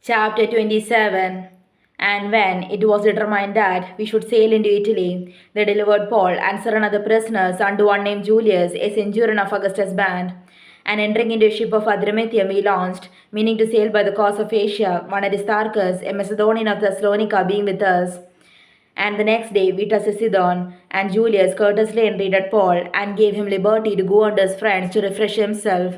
Chapter 27. And when it was determined that we should sail into Italy, they delivered Paul and certain other prisoners unto one named Julius, a centurion of Augustus' band. And entering into a ship of Adramyttium, we launched, meaning to sail by the coast of Asia, one Aristarchus, a Macedonian of Thessalonica, being with us. And the next day we touched Sidon, and Julius courteously entreated Paul, and gave him liberty to go unto his friends to refresh himself.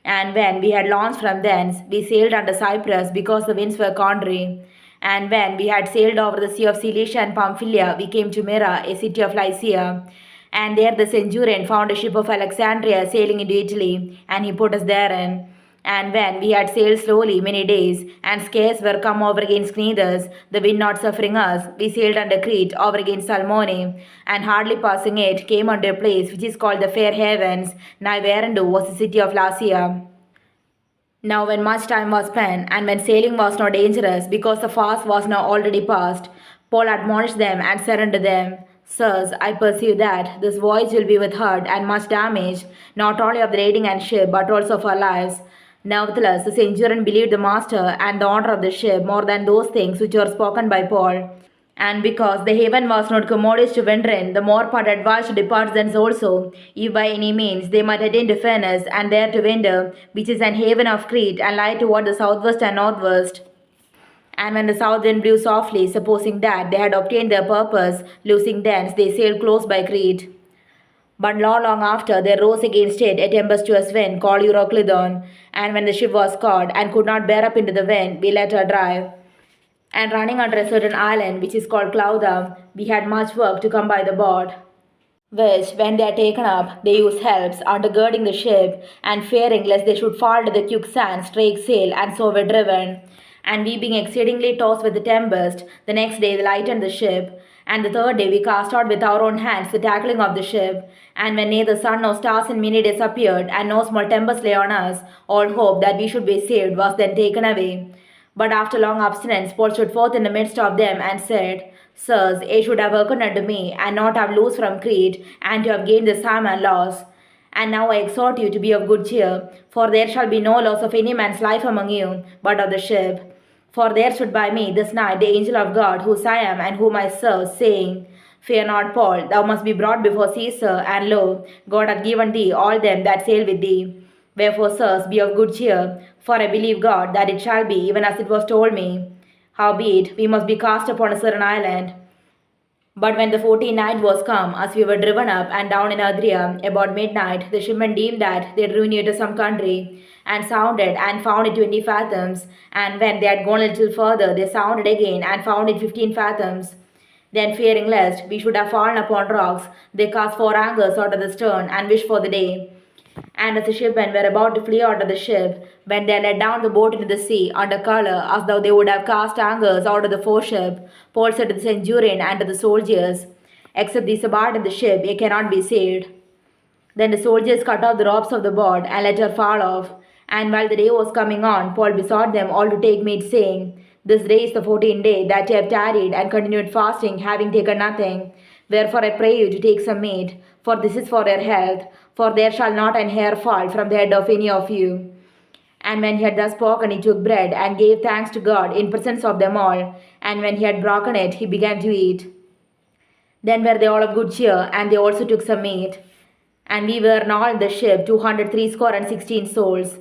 And when we had launched from thence, we sailed unto Cyprus, because the winds were contrary. And when we had sailed over the sea of Cilicia and Pamphylia, we came to Myra, a city of Lycia. And there the centurion found a ship of Alexandria sailing into Italy, and he put us therein. And when we had sailed slowly many days, and scarce were come over against Cnidus, the wind not suffering us, we sailed under Crete over against Salmone, and hardly passing it, came unto a place which is called the Fair Havens, nigh whereunto was the city of Lasea. Now when much time was spent, and when sailing was not dangerous, because the fast was now already past, Paul admonished them and said unto them, Sirs, I perceive that this voyage will be with hurt and much damage, not only of the lading and ship, but also of our lives. Nevertheless, the centurion believed the master and the honor of the ship more than those things which were spoken by Paul. And because the haven was not commodious to winter in, the more part advised to depart thence also, if by any means they might attain to Phoenix, and there to winter, which is an haven of Crete, and lie toward the southwest and northwest. And when the south wind blew softly, supposing that they had obtained their purpose, losing thence, they sailed close by Crete. But not long after, there rose against it a tempestuous wind called Euroclydon, and when the ship was caught and could not bear up into the wind, we let her drive. And running under a certain island, which is called Clauda, we had much work to come by the board, which, when they are taken up, they use helps, undergirding the ship, and fearing lest they should fall to the quicksand, strake sail, and so were driven. And we being exceedingly tossed with the tempest, the next day they lightened the ship. And the third day we cast out with our own hands the tackling of the ship. And when neither sun nor stars in many days appeared, and no small tempest lay on us, all hope that we should be saved was then taken away. But after long abstinence, Paul stood forth in the midst of them and said, Sirs, ye should have hearkened unto me, and not have loosed from Crete, and to have gained this time and loss. And now I exhort you to be of good cheer, for there shall be no loss of any man's life among you, but of the ship. For there stood by me this night the angel of God, whose I am and whom I serve, saying, Fear not, Paul, thou must be brought before Caesar, and lo, God hath given thee all them that sail with thee. Wherefore, sirs, be of good cheer, for I believe God that it shall be even as it was told me. Howbeit, we must be cast upon a certain island. But when the 14th night was come, as we were driven up and down in Adria, about midnight, the shipmen deemed that they drew near to some country, and sounded, and found it 20 fathoms. And when they had gone a little further, they sounded again, and found it 15 fathoms. Then, fearing lest we should have fallen upon rocks, they cast 4 anchors out of the stern, and wished for the day. And as the shipmen were about to flee out of the ship, when they let down the boat into the sea, under colour, as though they would have cast anchors out of the foreship, Paul said to the centurion and to the soldiers, Except these abide in the ship, ye cannot be saved. Then the soldiers cut off the ropes of the boat, and let her fall off. And while the day was coming on, Paul besought them all to take meat, saying, This day is the 14th day that ye have tarried and continued fasting, having taken nothing. Wherefore I pray you to take some meat, for this is for your health, for there shall not an hair fall from the head of any of you. And when he had thus spoken, he took bread, and gave thanks to God in presence of them all. And when he had broken it, he began to eat. Then were they all of good cheer, and they also took some meat. And we were in all in the ship 216 souls.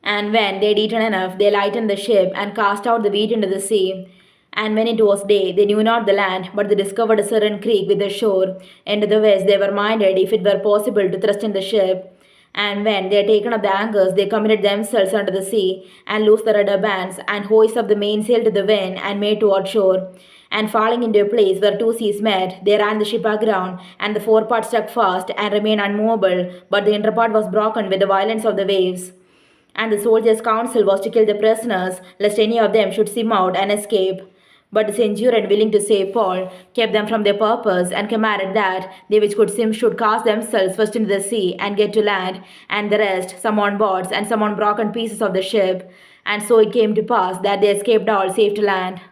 And when they had eaten enough, they lightened the ship, and cast out the wheat into the sea. And when it was day, they knew not the land, but they discovered a certain creek with a shore. And to the west they were minded, if it were possible, to thrust in the ship. And when they had taken up the anchors, they committed themselves unto the sea, and loosed the rudder bands, and hoisted up the mainsail to the wind, and made toward shore. And falling into a place where 2 seas met, they ran the ship aground, and the forepart stuck fast, and remained unmovable, but the inner part was broken with the violence of the waves. And the soldiers' counsel was to kill the prisoners, lest any of them should swim out and escape. But the centurion, willing to save Paul, kept them from their purpose, and commanded that they which could swim should cast themselves first into the sea, and get to land, and the rest, some on boards, and some on broken pieces of the ship. And so it came to pass that they escaped all safe to land.